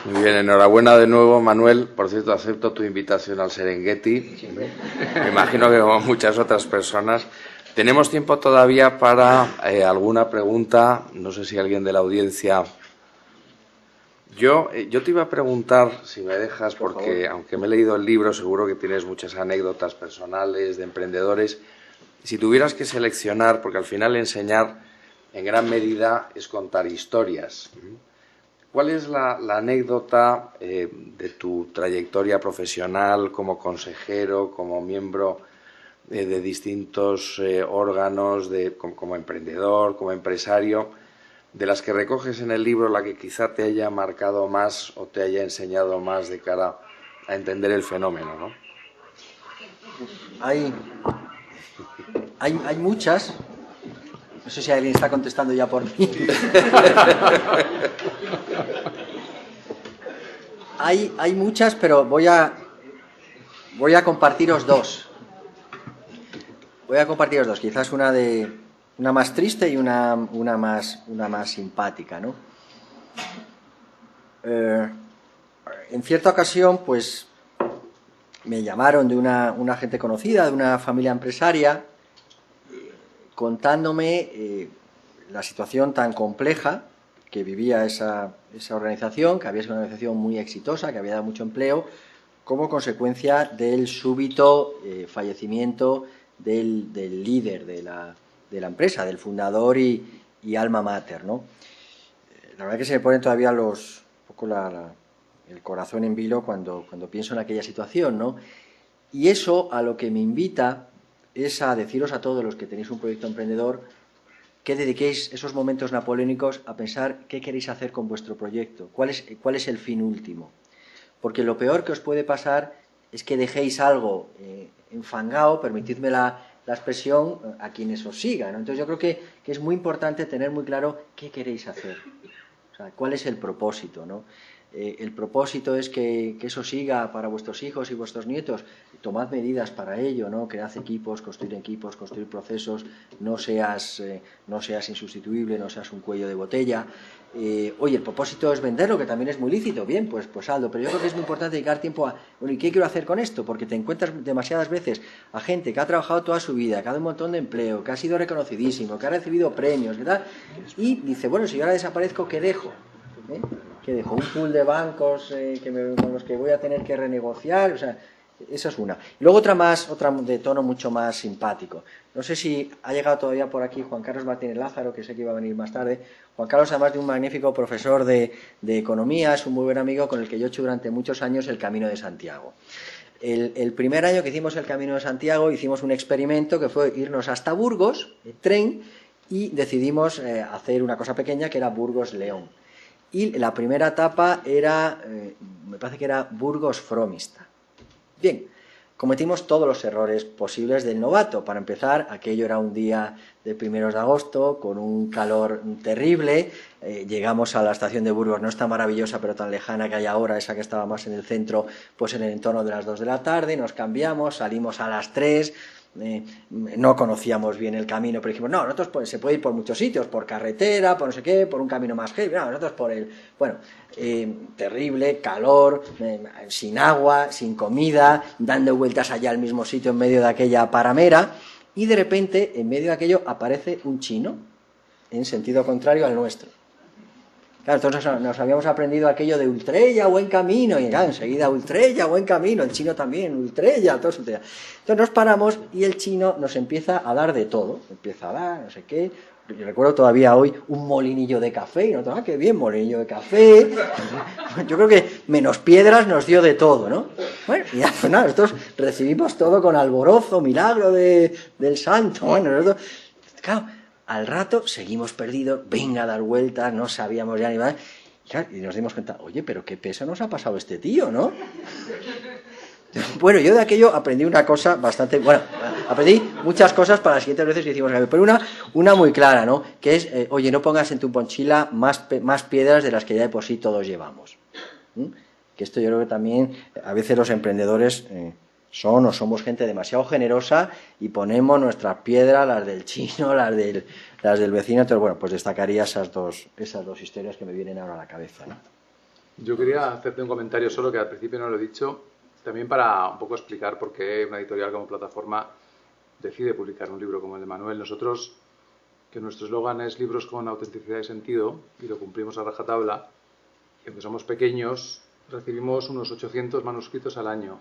Muy bien, enhorabuena de nuevo, Manuel. Por cierto, acepto tu invitación al Serengeti. Me imagino que como muchas otras personas. Tenemos tiempo todavía para alguna pregunta. No sé si alguien de la audiencia. Yo te iba a preguntar, si me dejas, porque aunque me he leído el libro, seguro que tienes muchas anécdotas personales de emprendedores. Si tuvieras que seleccionar, porque al final enseñar en gran medida es contar historias. ¿Cuál es la anécdota de tu trayectoria profesional como consejero, como miembro de distintos órganos, como emprendedor, como empresario, de las que recoges en el libro, la que quizá te haya marcado más o te haya enseñado más de cara a entender el fenómeno, ¿no? Hay muchas. No sé si alguien está contestando ya por mí. Hay muchas, pero voy a compartiros dos. Quizás una más triste y una más simpática, ¿no? En cierta ocasión, pues me llamaron de una gente conocida, de una familia empresaria, contándome la situación tan compleja que vivía esa organización, que había sido una organización muy exitosa, que había dado mucho empleo, como consecuencia del súbito fallecimiento del líder de la empresa, del fundador y alma mater, ¿no? La verdad que se me pone todavía un poco el corazón en vilo cuando pienso en aquella situación, ¿no? Y eso a lo que me invita es a deciros a todos los que tenéis un proyecto emprendedor que dediquéis esos momentos napoleónicos a pensar qué queréis hacer con vuestro proyecto, cuál es el fin último. Porque lo peor que os puede pasar es que dejéis algo enfangado, permitidme la expresión, a quienes os sigan, ¿no? Entonces yo creo que es muy importante tener muy claro qué queréis hacer, o sea, cuál es el propósito, ¿no? El propósito es que eso siga para vuestros hijos y vuestros nietos. Tomad medidas para ello, ¿no? Cread equipos, construir procesos, no seas insustituible, no seas un cuello de botella. Oye, el propósito es venderlo, que también es muy lícito, bien, pues hazlo, pero yo creo que es muy importante dedicar tiempo a, bueno, ¿y qué quiero hacer con esto? Porque te encuentras demasiadas veces a gente que ha trabajado toda su vida, que ha dado un montón de empleo, que ha sido reconocidísimo, que ha recibido premios, ¿qué tal? Y dice, bueno, si yo ahora desaparezco, ¿qué dejo? ¿Qué dejo? ¿Un pool de bancos con los que voy a tener que renegociar? O sea, esa es una. Y luego otra de tono mucho más simpático. No sé si ha llegado todavía por aquí Juan Carlos Martínez Lázaro, que sé que iba a venir más tarde. Juan Carlos, además de un magnífico profesor de economía, es un muy buen amigo con el que yo he hecho durante muchos años el Camino de Santiago. El primer año que hicimos el Camino de Santiago hicimos un experimento que fue irnos hasta Burgos, en tren, y decidimos hacer una cosa pequeña que era Burgos-León. Y la primera etapa era, me parece que era Burgos-Fromista. Bien, cometimos todos los errores posibles del novato. Para empezar, aquello era un día de 1 de agosto, con un calor terrible. Llegamos a la estación de Burgos, no está maravillosa, pero tan lejana que hay ahora, esa que estaba más en el centro, pues en el entorno de las 2 de la tarde. Nos cambiamos, salimos a las 3. No conocíamos bien el camino, pero dijimos, no, nosotros se puede ir por muchos sitios, por carretera, por no sé qué, por un camino más heavy, no, nosotros por el... Bueno, terrible, calor, sin agua, sin comida, dando vueltas allá al mismo sitio en medio de aquella paramera, y de repente, en medio de aquello, aparece un chino, en sentido contrario al nuestro. Claro, entonces nos habíamos aprendido aquello de Ultrella, buen camino, y claro, enseguida Ultrella, buen camino, el chino también, Ultrella, todo eso. Entonces nos paramos y el chino nos empieza a dar de todo, empieza a dar, no sé qué. Yo recuerdo todavía hoy un molinillo de café, y nosotros, qué bien, molinillo de café. Yo creo que menos piedras nos dio de todo, ¿no? Bueno, y ya, pues nada, nosotros recibimos todo con alborozo, milagro del santo. Bueno, nosotros, claro, al rato seguimos perdidos, venga a dar vueltas, no sabíamos ya ni más. Y nos dimos cuenta, oye, pero qué peso nos ha pasado este tío, ¿no? Bueno, yo de aquello aprendí una cosa bastante... Bueno, aprendí muchas cosas para las siguientes veces que hicimos cambio, pero una muy clara, ¿no? Que es, oye, no pongas en tu mochila más piedras de las que ya de por sí todos llevamos. Que esto yo creo que también, a veces los emprendedores somos gente demasiado generosa y ponemos nuestras piedras, las del chino, las del vecino. Entonces, bueno, pues destacaría esas dos historias que me vienen ahora a la cabeza, ¿no? Yo quería hacerte un comentario solo que al principio no lo he dicho, también para un poco explicar por qué una editorial como Plataforma decide publicar un libro como el de Manuel. Nosotros, que nuestro eslogan es libros con autenticidad y sentido, y lo cumplimos a rajatabla, y aunque somos pequeños, recibimos unos 800 manuscritos al año.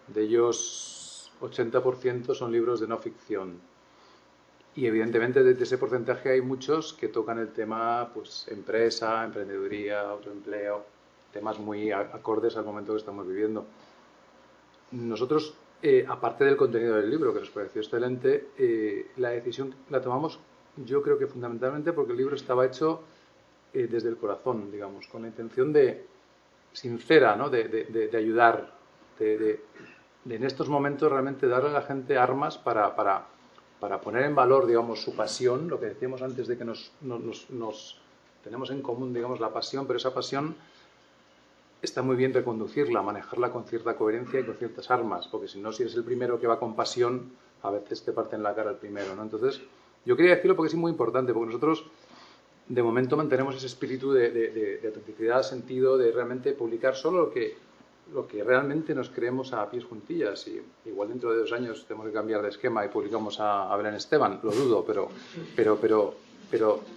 De ellos, 80% son libros de no ficción. Y evidentemente de ese porcentaje hay muchos que tocan el tema, pues, empresa, emprendeduría, autoempleo, temas muy acordes al momento que estamos viviendo. Nosotros, aparte del contenido del libro, que nos pareció excelente, la decisión la tomamos, yo creo que fundamentalmente porque el libro estaba hecho desde el corazón, digamos, con la intención sincera, ¿no? de ayudar, de en estos momentos realmente darle a la gente armas para poner en valor, digamos, su pasión, lo que decíamos antes de que nos tenemos en común, digamos, la pasión, pero esa pasión está muy bien reconducirla, manejarla con cierta coherencia y con ciertas armas, porque si no, si eres el primero que va con pasión, a veces te parten la cara el primero, ¿no? Entonces, yo quería decirlo porque es muy importante, porque nosotros, de momento, mantenemos ese espíritu de autenticidad, sentido, de realmente publicar solo lo que realmente nos creemos a pies juntillas. Y igual dentro de 2 años tenemos que cambiar de esquema y publicamos a Belén Esteban, lo dudo, pero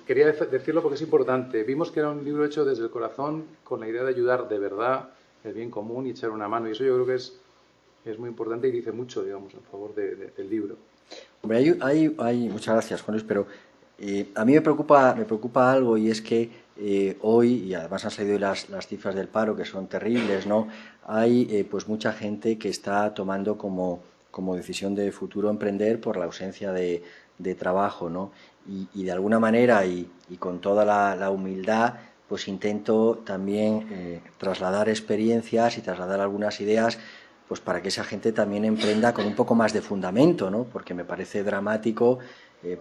quería decirlo porque es importante. Vimos que era un libro hecho desde el corazón, con la idea de ayudar de verdad el bien común y echar una mano. Y eso yo creo que es muy importante y dice mucho, digamos, en favor del libro. Hombre, muchas gracias, Juan Luis, pero a mí me preocupa algo, y es que hoy, y además han salido las cifras del paro que son terribles, ¿no? Hay pues mucha gente que está tomando como decisión de futuro emprender por la ausencia de trabajo, ¿no? Y de alguna manera y con toda la humildad, pues intento también trasladar experiencias y trasladar algunas ideas, pues para que esa gente también emprenda con un poco más de fundamento, ¿no? Porque me parece dramático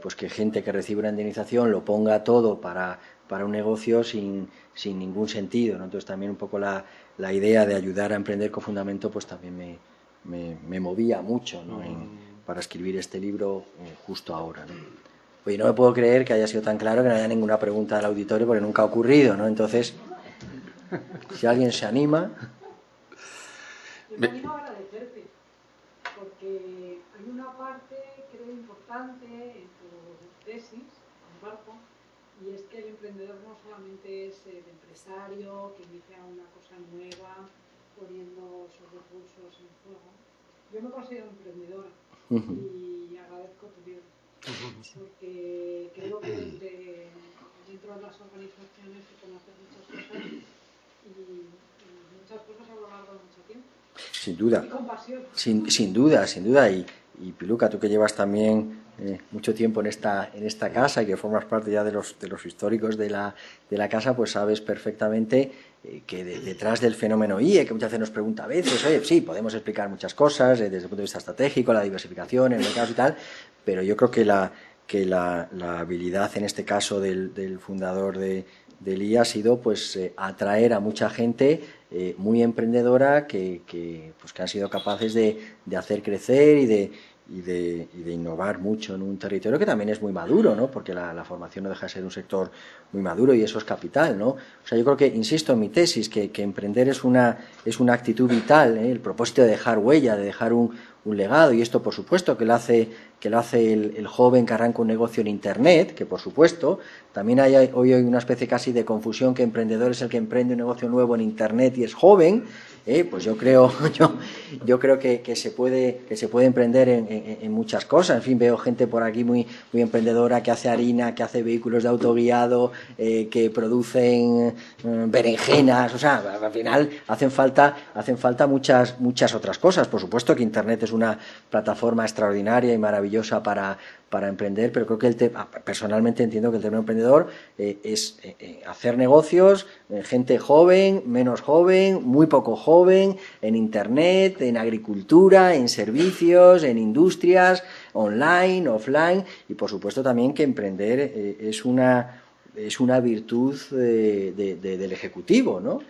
pues que gente que recibe una indemnización lo ponga todo para un negocio sin ningún sentido, ¿no? Entonces también un poco la idea de ayudar a emprender con fundamento pues también me movía mucho, ¿no? Para escribir este libro justo ahora, ¿no? Oye, no me puedo creer que haya sido tan claro que no haya ninguna pregunta del auditorio porque nunca ha ocurrido, ¿no? Entonces, si alguien se anima... Yo también agradecerte, porque hay una parte, creo, importante en tu tesis, comparto, y es que el emprendedor no solamente es el empresario que inicia una cosa nueva, poniendo sus recursos en juego. Yo me considero emprendedora y agradezco tu libro, porque creo que dentro de las organizaciones se pueden hacer muchas cosas y muchas cosas a lo largo de mucho tiempo. Sin duda. Y con pasión. Sin duda. Y Piluca, tú que llevas también mucho tiempo en esta casa y que formas parte ya de los históricos de la casa, pues sabes perfectamente que detrás del fenómeno IE, que muchas veces nos pregunta a veces, oye, sí, podemos explicar muchas cosas desde el punto de vista estratégico, la diversificación, el mercado y tal, pero yo creo que la habilidad en este caso del fundador del IE ha sido pues atraer a mucha gente muy emprendedora que han sido capaces de hacer crecer y de innovar mucho en un territorio que también es muy maduro, ¿no? Porque la formación no deja de ser un sector muy maduro y eso es capital, ¿no? O sea, yo creo que, insisto en mi tesis, que emprender es una actitud vital, ¿eh? El propósito de dejar huella, de dejar un legado, y esto por supuesto que lo hace el joven que arranca un negocio en Internet, que por supuesto, también hoy hay una especie casi de confusión que emprendedor es el que emprende un negocio nuevo en Internet y es joven. Pues yo creo que se puede emprender en muchas cosas. En fin, veo gente por aquí muy emprendedora que hace harina, que hace vehículos de autoguiado, que producen berenjenas. O sea, al final hacen falta muchas otras cosas. Por supuesto que Internet es una plataforma extraordinaria y maravillosa para emprender, pero creo que personalmente entiendo que el término emprendedor es hacer negocios, gente joven, menos joven, muy poco joven, en Internet, en agricultura, en servicios, en industrias, online, offline, y por supuesto también que emprender es una virtud del ejecutivo, ¿no?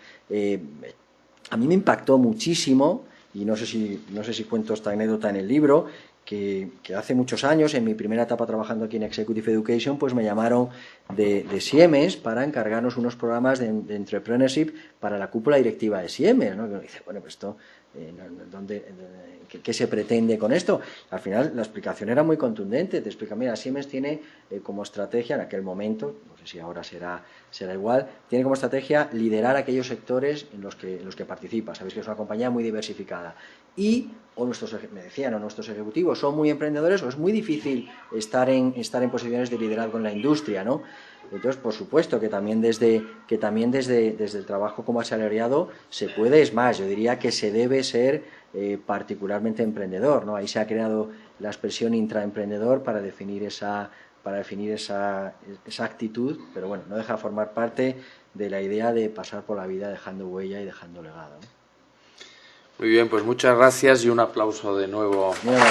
A mí me impactó muchísimo, y no sé si cuento esta anécdota en el libro, que hace muchos años, en mi primera etapa trabajando aquí en Executive Education, pues me llamaron de Siemens para encargarnos unos programas de entrepreneurship para la cúpula directiva de Siemens, ¿no? Y uno dice, bueno, pues esto, ¿qué se pretende con esto? Al final la explicación era muy contundente, te explica, mira, Siemens tiene como estrategia en aquel momento, no sé si ahora será igual, tiene como estrategia liderar aquellos sectores en los que participa. Sabéis que es una compañía muy diversificada. Y me decían, nuestros ejecutivos son muy emprendedores o es muy difícil estar en posiciones de liderazgo en la industria, ¿no? Entonces, por supuesto que también desde el trabajo como asalariado se puede, es más, yo diría que se debe ser particularmente emprendedor, ¿no? Ahí se ha creado la expresión intraemprendedor para definir esa actitud, pero bueno, no deja de formar parte de la idea de pasar por la vida dejando huella y dejando legado, ¿no? Muy bien, pues muchas gracias y un aplauso de nuevo. Muy bien.